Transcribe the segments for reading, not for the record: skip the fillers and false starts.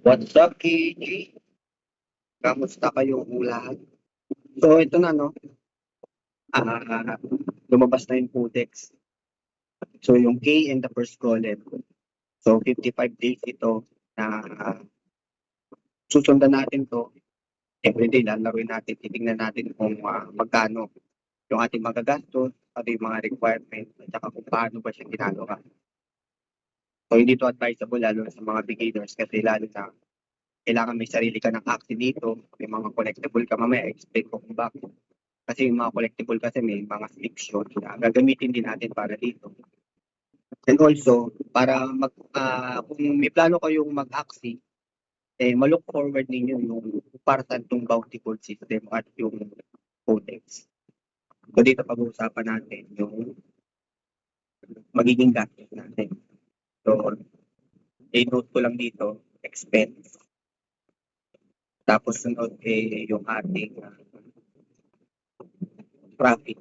What's up, KG? Kamusta kayong lahat? So, ito na, no? Ah, lumabas na yung codex. So, yung K and the first golem. So, 55 days ito na susundan natin to. Everyday, lalaroin natin, titignan natin kung magkano yung ating magagastos, ano yung mga requirements, at saka kung paano ba siya ginagawa. So, hindi to advisable lalo sa mga beginners kasi lalo na kailangan may sarili ka ng action dito, may mga collectible ka mamaya, explain ko kung bakit. Kasi yung mga collectible kasi may mga fiction na gagamitin din natin para dito. And also, para kung may plano kayong mag-axi, ma-look forward ninyo yung partan ng bounty code system at yung codex. So dito pag-uusapan natin yung magiging gastos natin. So, i-note ko lang dito, expense. Tapos sunod yung ating profit.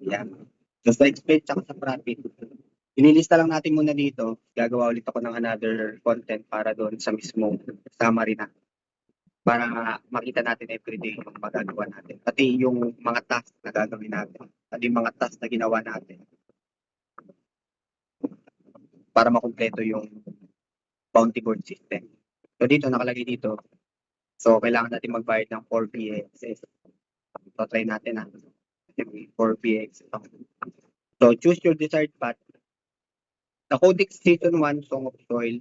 Yan. So sa expense at sa profit, ililista lang natin muna dito. Gagawa ulit ako ng another content para doon sa mismo summary na. Para makita natin everyday yung magagawa natin. Pati yung mga tasks na gagawin natin. Pati yung mga tasks na ginawa natin. Para makumpleto yung bounty board system. So dito, nakalagay dito. So kailangan natin magbayad ng 4 PXs. So try natin 4 PX. So choose your desired path. The Codex Season 1 Song of Soil,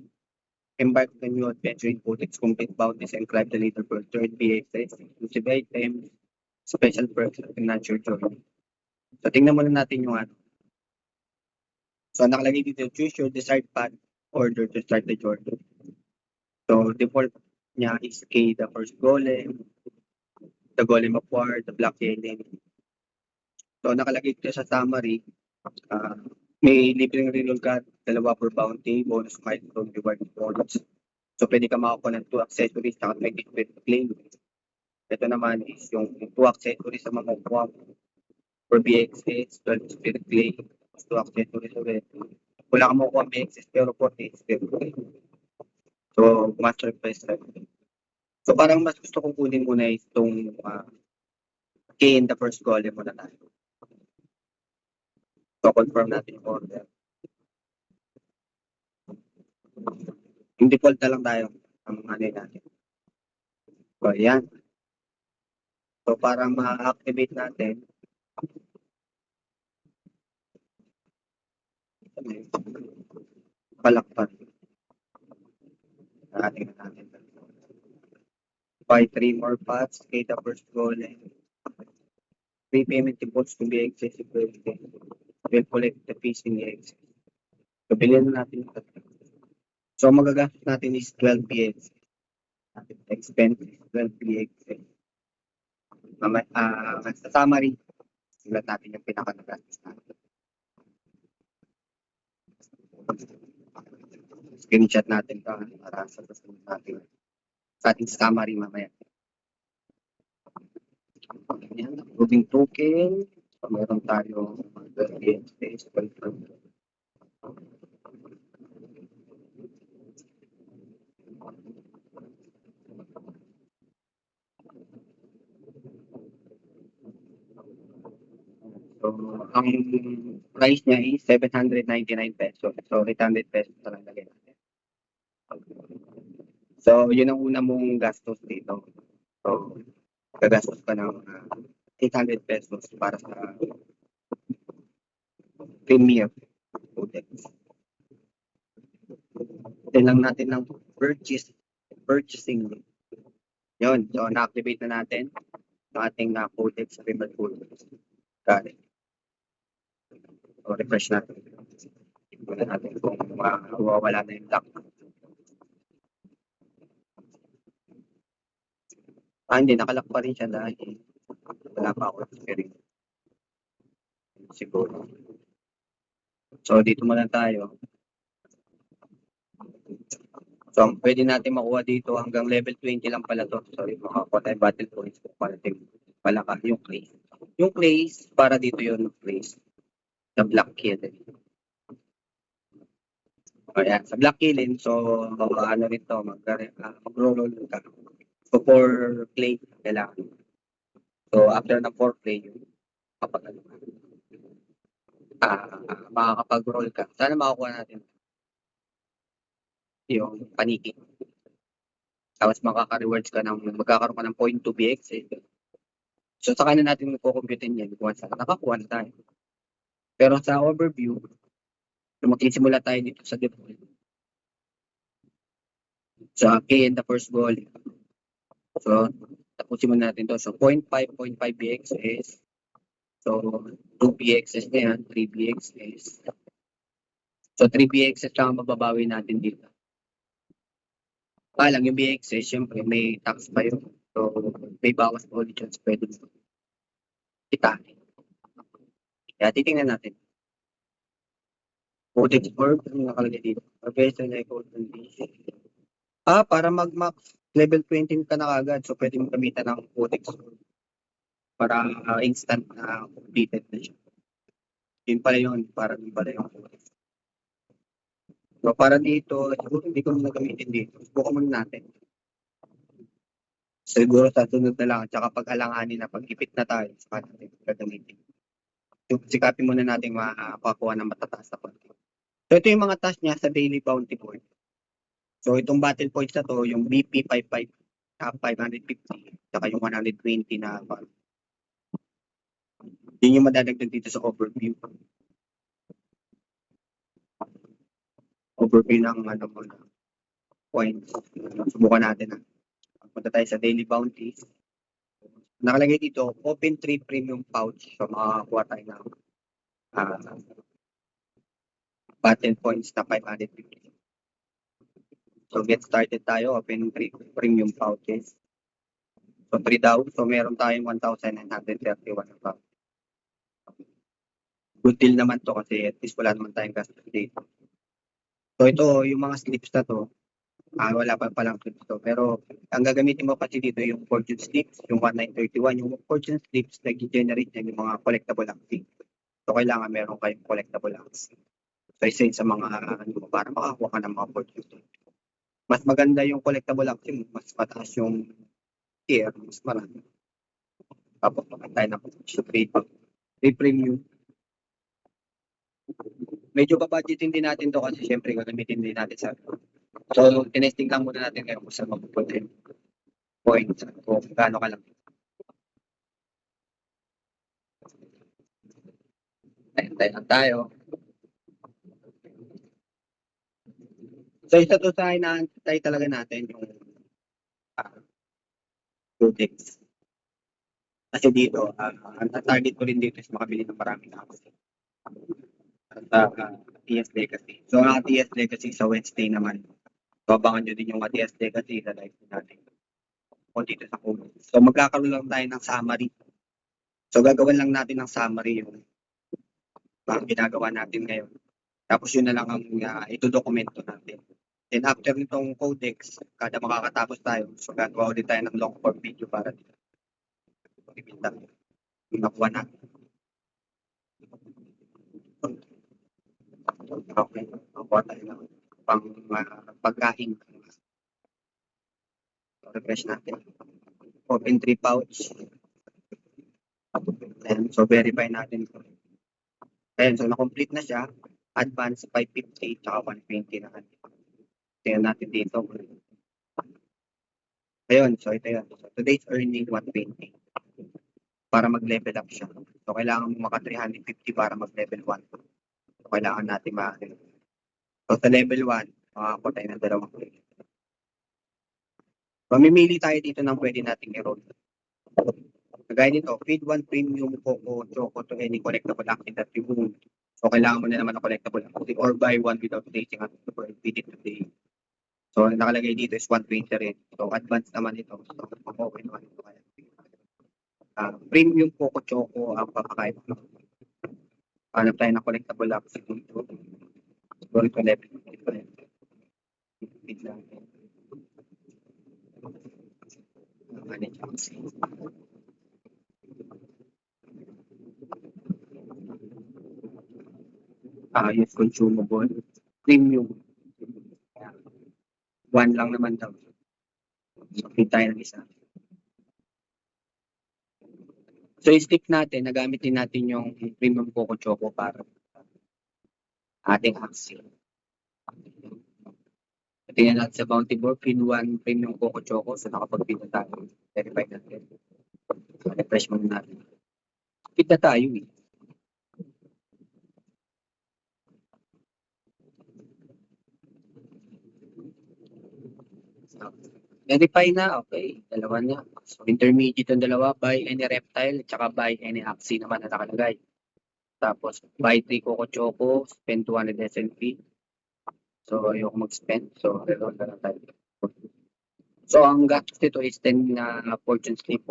embark on a new adventure in Codex, complete bounties, and climb the leaderboard, third PXs, exclusive items, special perks, and nature journey. So tingnan muna natin yung ano. So nakalagay dito, choose your desired path order to start the journey. So default niya is K, the first golem, the golem of war, the black alien. So nakalagay dito sa summary, may libreng reload card, dalawa per bounty, bonus milestone, reward points. So pwede ka makakuha ng 2 accessories at 20 spirit claim. Ito naman is yung 2 accessories sa mga kuha for BXS, 12 spirit claim, 2 accessories ulit. Wala ka makukuha BXS pero 40 spirit claim. So master quest lang. So parang mas gusto kong kunin muna itong K in the first golem muna tayo. So confirm natin yung order. Yung default na lang tayo ang ano natin. So ayan. So para ma-activate natin, palakpan. Ating natin. Buy 3 more pots, K the first golem. Prepayment defaults to be accessible. We'll collect the fees in the excess. So bilhin natin ito. So magagastos natin is 12 PX. Expense is 12 PX. Sa summary, silat natin yung pinaka-nagastos natin. Screenshot natin ito para sa susunod natin. Sa ating summary mamaya. Yan, approving token. So meron tayo 12 PX. So, ang price niya is 799 pesos. So, 800 pesos na lang lagay natin. So, yun ang una mong gastos dito. So, gagastos ka ng 800 pesos para sa premier codex. Then lang natin ng purchasing. Yun. So, na-activate na natin ang ating codex sa premier codex. Got it. So, refresh natin. Tignan natin kung mawawala na yung lock. Hindi, nakalock pa rin siya dahil wala pa ako experience. Siguro. So, dito muna tayo. So, pwede natin makuha dito hanggang level 20 lang pala to. Sorry, makakuha tayo battle points kung parating pala ka yung clay. Yung clays, para dito yun, clays. The black kid. Ayan, sa black killing, so ano rin 'to, magro-roll ka. So, for play kailangan. So, after ng 4 play, kapag ano ka, makakapag-roll ka. Sana makukuha natin yung paniki. Tapos magkakaroon ka ng 0.2 BX. So, saka na natin kukumputin yan once nakakuha na tayo. Pero sa overview, magsisimula tayo dito sa default. Sa K and the first goal. So, tapusin muna natin to. So, 0.5 BXS. So, 2 BXS na yan, 3 BXS. So, 3 BXS lang ang mababawi natin dito. Lang yung BXS, syempre may tax pa yun. So, may bawas pa ulit yun. Pwede itain. Kaya titingnan natin. Coded orb, ano nakalagay dito? Professor na code condition. Para mag-max level 20 ka na kagad. So, pwede mo gamitan ng codex orb para instant na completed na siya. Yun pala yun. Para yun pala yung codex. So, para dito, siguro hindi ko muna gamitin dito. Subukan muna natin. Siguro sa sunod na lang. Tsaka pag alanganin na, pag-ipit na tayo, saka natin gagamitin. Sikapin muna natin makakuha ng matataas na konti. So, ito yung mga task niya sa daily bounty board. So, itong battle points na to, yung BP 550, saka yung 120 na yun yung madadagdag dito sa overview. Overview ng points. Subukan natin. Punta tayo sa daily bounties. Nakalagay dito, open 3 premium pouch. So, makakakuha tayo ng battle points na 550. So, get started tayo. Open 3 premium pouches. So, 3 daw. So, meron tayong 1,931 pouch. Good deal naman to kasi at least wala naman tayong gastos dito. So, ito, yung mga slips na to, wala pa palang slips to. Pero, ang gagamitin mo kasi dito yung fortune slips, yung 1931, yung fortune slips, nag-generate yan yung mga collectible active. So, kailangan meron kayong collectible active. So, isa yun sa mga, para makakuha ka ng mga fortune slips. Mas maganda yung collectible active, mas mataas yung tier, mas marami. Tapos, tayo na free premium. Medyo babudgetin din natin to kasi syempre gagamitin din natin sa so tinesting lang muna natin ngayon kung saan mapupunta yung points kung gaano ka lang. Tayo tayo. So isa to sa inaantay talaga natin yung Codex. Kasi dito, ang target ko rin dito is makabili ng maraming houses. Sa TS Legacy. So ang TS Legacy sa Wednesday naman. So abangan nyo din yung TS Legacy sa live natin. O dito sa Codex. So magkakaroon lang tayo ng summary. So gagawin lang natin ng summary yung ginagawa natin ngayon. Tapos yun na lang ang ito-dokumento natin. Then after nitong codex, kada makakatapos tayo, so gagawa ulit tayo ng long form video para dito. Ipinta. Nakuha natin. Okay. Nakuha tayo ng pagkain. Refresh natin. Open 3 pouch. And so verify natin. Ayan, so na-complete na siya. Advance 550 tsaka 120 na. Tingnan natin dito. Ayun, so ito yun. So today's earning 120 para mag-level up siya. So kailangan mo maka 350 para mag-level 1. So kailangan natin So sa level 1, makakuha tayo ng 2 credit. Mamimili tayo dito ng pwede nating i-roll. Kagaya nito, feed 1 premium Coco Choco to any collectible active that you own. So kailangan mo na naman ng collectible active or buy one without placing at super feed it today. So nakalagay dito is 120 rin. So advance naman ito. So okay naman ito. Premium Coco Choco ang papakain. Hanap tayo ng collectible active dito. Siguro ito level. Feed lang. Yes, consumable. Premium. 1 lang naman daw. So, feed tayo ng isa. So, yung stick natin, nagamit din natin yung premium Coco Choco para ating axi. Tingnan natin sa Bounty Board, Pin 1 Premium Coco Choco. So, nakapag-feed na tayo. Verify natin. So, refresh muna natin. Feed na tayo eh. Verify na, okay. Dalawa na. So, intermediate yung dalawa, buy any reptile, tsaka buy any axi naman na nakalagay. Tapos, buy 3 Coco Choco, spend 200 SNP. So, ayoko mag-spend. So, reroll na lang tayo. So, ang gastos nito is 10 na fortune slip.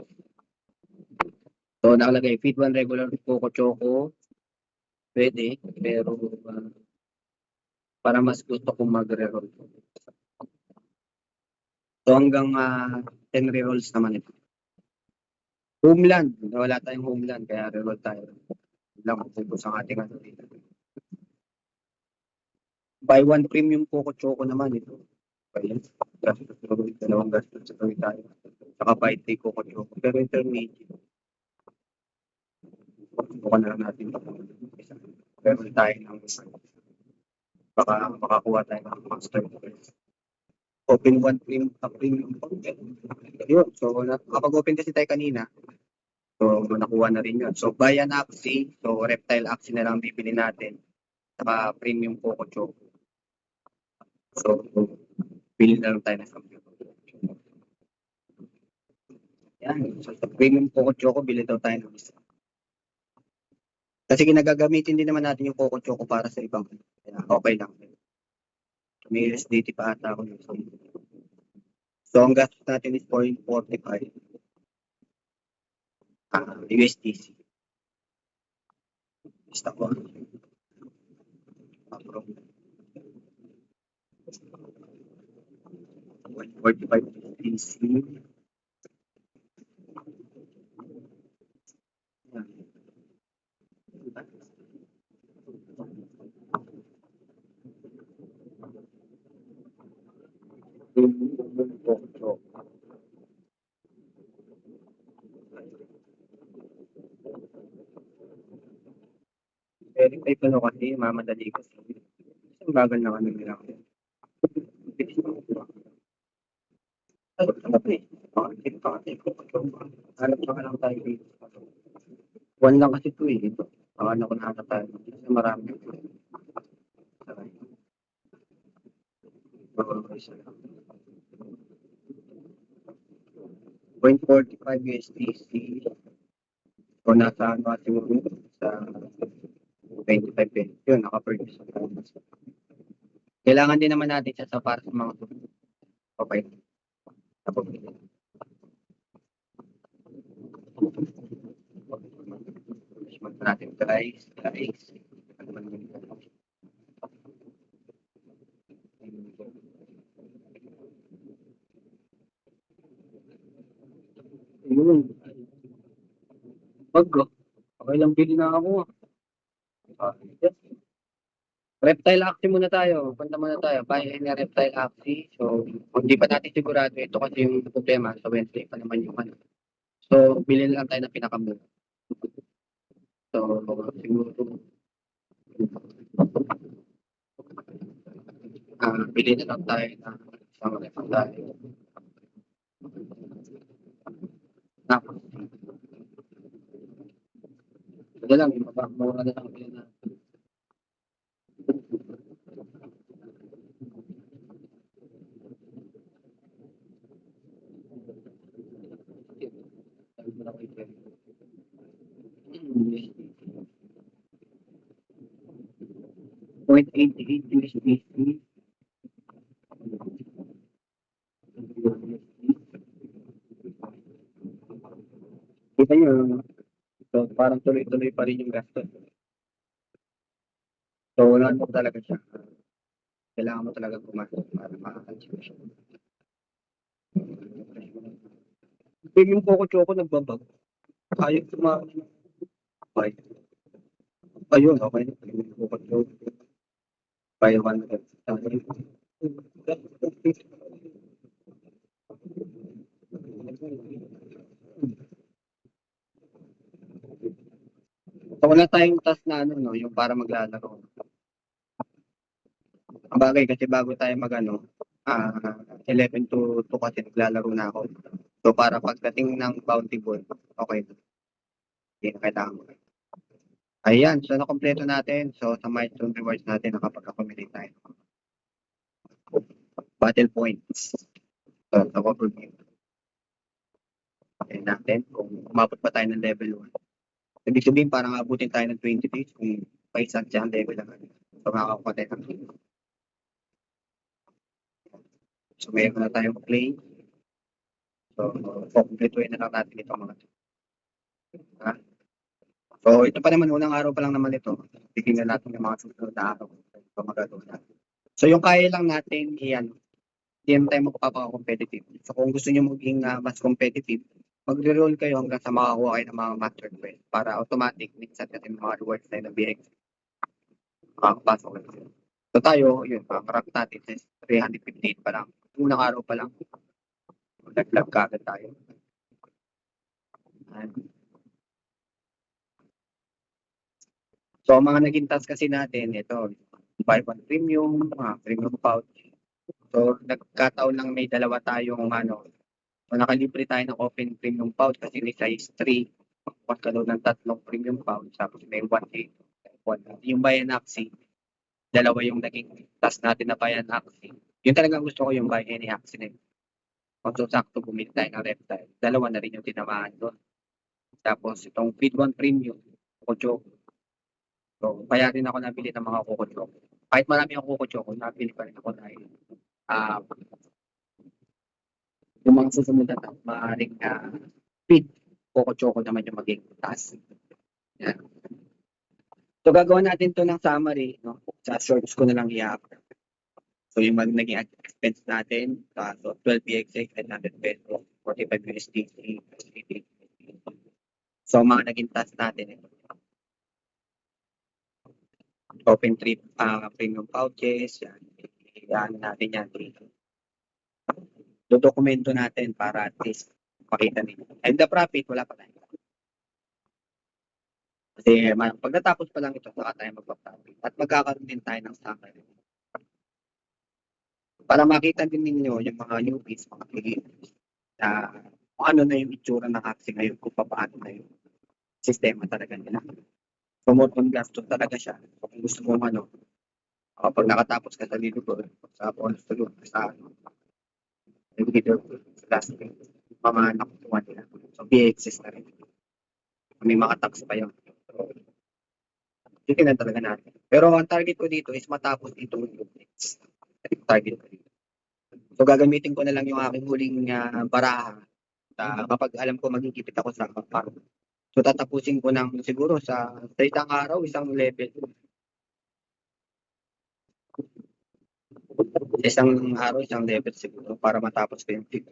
So, nakalagay, feed 1 regular Coco Choco. Pwede, pero para mas gusto kong mag-reroll. So, hanggang 10 rerolls naman ito. Homeland. Wala tayong homeland, kaya reroll tayo. Lang, focus ang ating ano dito. Buy 1 premium Coco Choco naman ito. Ayan. Dalawang gastos sa gawin tayo. Saka buy 3 Coco Choco. Pero intermediate. Subukan na lang natin ito. Reroll tayo ng baka makakuha tayo ng master. Open 1 premium. Yun. So, kapag open kasi tayo kanina, so nakuha na rin yun. So, buy an axi. So, reptile axi na lang bibili natin. Saka premium Coco Choco. So, pili na lang tayo ng sample. Yan. So, sa premium Coco Choco, bili daw tayo ng isa. Kasi ginagagamitin din naman natin yung Coco Choco para sa ibang. Kaya okay lang. May USDT pa ata ako. So, ang gastos natin is 0.45 USDC. Basta ko. Approve. 0.45 USDC. Verify ko no kasi, mamadali kasi. Isang bagal na ano nila. Hanap na lang tayo dito. 1 lang kasi ito eh. Ito. Ano ko nakaka tayo. Kasi marami. Point 45 USDC. O nasa ano siguro sa 25 pesos. Yun, naka-purchase. Kailangan din naman natin siya sa para sa mga okay. Tapos, natin guys. Yun. Wag ko. Okay lang bili na ako. Yes. Reptile Axie muna tayo. Punta muna tayo. Buy any reptile Axie. So, kung di pa natin sigurado ito kasi yung problema sa Wednesday pa naman yung ano. So, bilhin lang tayo ng pinakamura. So, siguro bilhin na lang tayo ng isang reptile. Tapos, ito lang, yung mura na lang bilhin na. Point 88 USDC. Kita nyo, so parang tuloy-tuloy pa rin yung gastos. So, wala mo talaga siya. Kailangan mo talaga pumasok para makakansip siya. Yung Coco Choco nagbabag. Ayaw tumakas. Okay. Ayun, okay. Yung Coco Choco. Buy 1. So, wala tayong task na ano, no, yung para maglalaro. Ang bagay kasi bago tayo mag-ano, 11 to 2 kasi naglalaro na ako. So, para pagdating ng bounty ball, okay na. Hindi na kailangan mo. Ayan, so nakompleto natin. So, sa milestone rewards natin, nakapag-accumulate tayo. Battle points. So, na-overview. Ayan natin kung umabot pa tayo ng level 1. Ibig sabihin, parang abutin tayo ng 20 days kung paisang dyan level lang. So, makakakuha tayo ng game. So, meron na tayong play. So, kukumpletuhin na lang natin itong mga ito. Ha? So, ito pa naman, unang araw pa lang naman ito. Tignan natin yung mga susunod na araw. Ito magagawa natin. So, yung kaya lang natin, iyan, hindi naman tayo magpapaka-competitive. So, kung gusto nyo maging mas competitive, magre-roll kayo hanggang sa makakuha kayo ng mga master quest para automatic, minsan kasi mga rewards tayo na BX. Makakapasok kayo. So, tayo, yun, ang rank natin is 358 pa lang. Unang araw pa lang. Nag-log ka agad tayo. Ayan. So, ang mga naging task kasi natin, ito, buy one premium, premium pouch. So, nagkataon lang may dalawa tayong so nakalibre tayo ng open premium pouch kasi may size 3. Magpapos ka daw ng tatlong premium pouch, tapos may 1.8. Yung buy and axi, dalawa yung naging task natin na buy and axi. Yung talagang gusto ko yung buy any axi na yun. Kung so, sakto bumili tayo ng reptile, dalawa na rin yung tinamaan doon. Tapos itong feed one premium, Kocho. So, kaya rin ako nabili ng mga Coco Choco. Kahit marami ang Coco Choco, nabili pa rin ako dahil yung mga susunod na taon, maaaring feed Coco Choco naman yung maging task. Yan. So, gagawin natin to ng summary. No? Sa shorts ko na lang i-upload. So, yung naging expense natin, so 12 PXX, 900 pesos, 45 USDT, so, mga naging task natin, ito. Open trip, premium pouches, yan. Yan natin yan. Dokumento natin para at least makita nila. And the profit, wala pa tayo. Kasi pagkatapos pa lang ito, saka tayo magpa-profit. At magkakaroon din tayo ng summary. Para makita din ninyo yung mga newbies, mga beginners, na kung ano na yung itsura ng Axie ngayon, kung paano na yung sistema talaga nila. So, more on gastos talaga siya. So, kung gusto mo pag nakatapos ka sa dito ko, sa bonus to doon, sa leader sa last week, mga nakutuwa nila. So, BXS na rin. May mga tax pa yun. So, titignan talaga natin. Pero ang target ko dito is matapos itong units. Target ko dito. So, gagamitin ko na lang yung aking huling baraha. Kapag alam ko magigipit ako sa farm. So, tatapusin ko ng siguro sa isang araw, isang level. Isang araw, isang level siguro para matapos ko yung pick.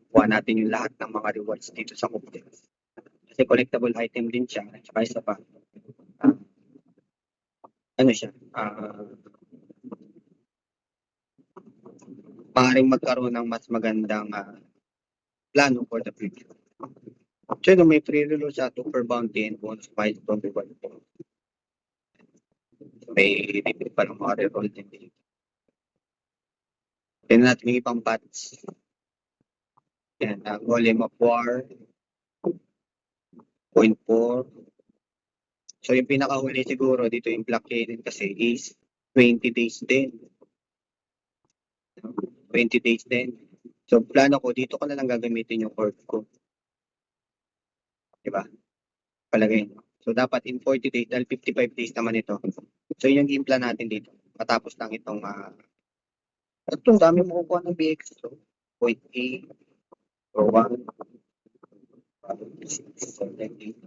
Kuha natin yung lahat ng mga rewards dito sa complex. Kasi collectible item din siya. At saka isa pa, ano siya, maaaring magkaroon ng mas magandang plano for the future. So, may free reload siya, super bounty and bonus milestone reward. May libre pa ng mga reroll din dito. Tignan natin yung ibang patch. Yan, Golem of War, 0.4. So, yung pinakahuli siguro dito yung Black Cannon kasi is 20 days din. 20 days din. So, plano ko, dito ko na lang gagamitin yung orb ko. Diba? Palagay nyo. So, dapat in 40 days, dahil 55 days naman ito. So, yung game plan natin dito. Matapos lang itong itong dami mo kukuha ng BX. So, 0.8 or 1, 6, 7, 8,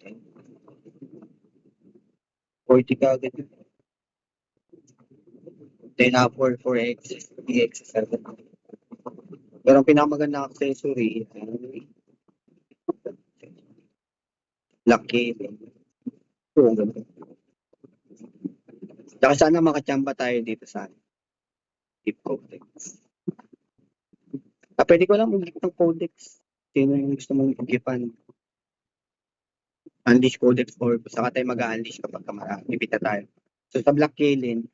10, 40 ka agad. Then, upward for X, BX, 7. Pero ang pinakamagandang accessory, lucky. So, ang ganda. Tsaka sana makachamba tayo dito sa Deep Codex. Pwede ko lang mag-gift ng Codex. Sino yung gusto mong gift-an? Unleash Codex or saka tayo mag-unleash kapag ibita tayo. So sa Black Kaelin,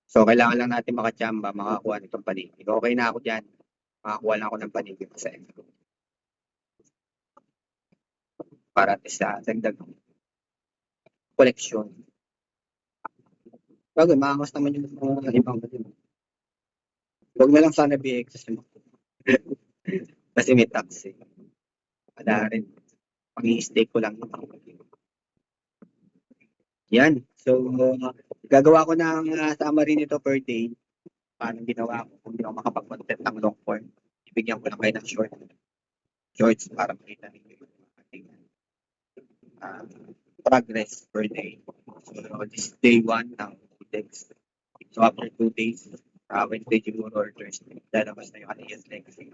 so kailangan lang natin makachamba, makakuha nitong panigid. Okay na ako dyan. Makakuha lang ako ng panigid sa inyo. Para sa dagdag koleksyon. Bagay, maangas naman yung mga ibang din. Huwag na lang sana BX kasi may tax eh. Wala rin. Pag-i-stake ko lang. Yan. So, gagawa ko ng summary nito per day. Paano ginawa ko kung hindi ako makapag-content ng long form. Ibigyan ko lang kayo ng shorts para makita ninyo yung ating progress per day. So, this is day 1 ng Codex. So, after 2 days, Wednesday siguro or Thursday, lalabas na yung Alias Legacy.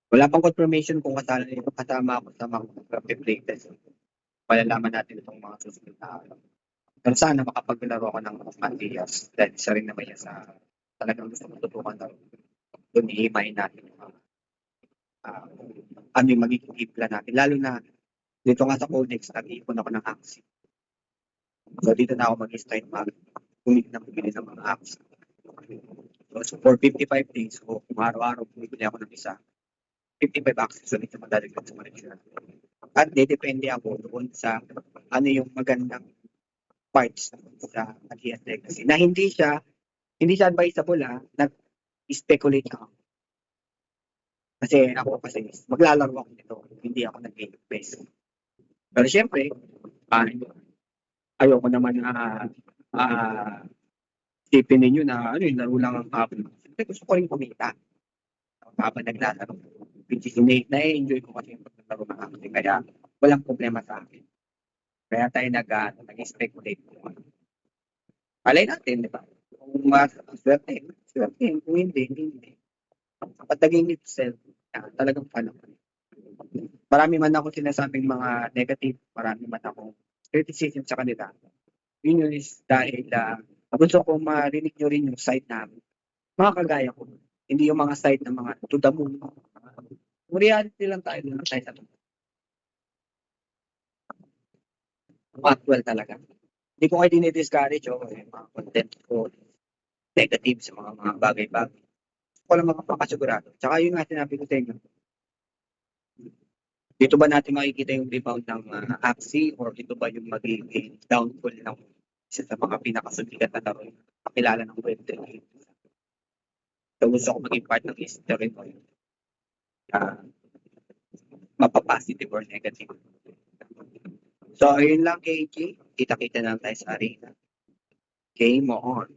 Wala pang confirmation kung kasama ako sa mga play test. Malalaman natin itong mga susunod na araw. Pero sana makapaglaro ako ng Alias dahil isa rin naman yan sa talagang gusto kong tutukan na doon iimahin natin yung ano yung magiging game plan natin. Lalo na dito nga sa Codex, nag-iipon ako ng Axie. So dito na ako mag-start bumili ng mga Axie. So for 55 days, kung araw-araw bumibili ako ng isa, 55 Axie ulit yung madalagdag sa collection. At depende ako doon sa ano yung magandang parts sa Alias Legacy na hindi siya advisable nag-speculate ako. Kasi maglalaro ako nito, hindi ako nag-invest. Pero syempre, ayoko naman isipin ninyo na laro lang ang hapon. Siyempre gusto ko rin kumita. Habang naglalaro, which is na-enjoy ko kasi yung paglalaro ng hapon. Kaya walang problema sa akin. Kaya tayo nag-speculate. Alay natin, di ba? Kung swerte. Kung hindi. Kapag naging itself, talagang fan ako. Marami man ako sinasabing mga negative, marami man akong criticism sa kanila. Yun is dahil gusto ko marinig nyo rin yung side namin. Mga kagaya ko. Hindi yung mga side ng mga to the moon. Kung reality lang tayo sa to. Actual talaga. Hindi ko kayo dinidiscourage mga content ko negative sa mga bagay-bagay. Ko lang makapakasigurado. Tsaka yun nga sinabi ko sa inyo. Dito ba natin makikita yung rebound ng Axie or ito ba yung magiging downfall ng isa sa mga pinakasubigat na laro pakilala ng Web3? So gusto ko maging part ng history mo. Mapapositive or negative. So ayun lang KG. Kita-kita na tayo sa arena. Game on.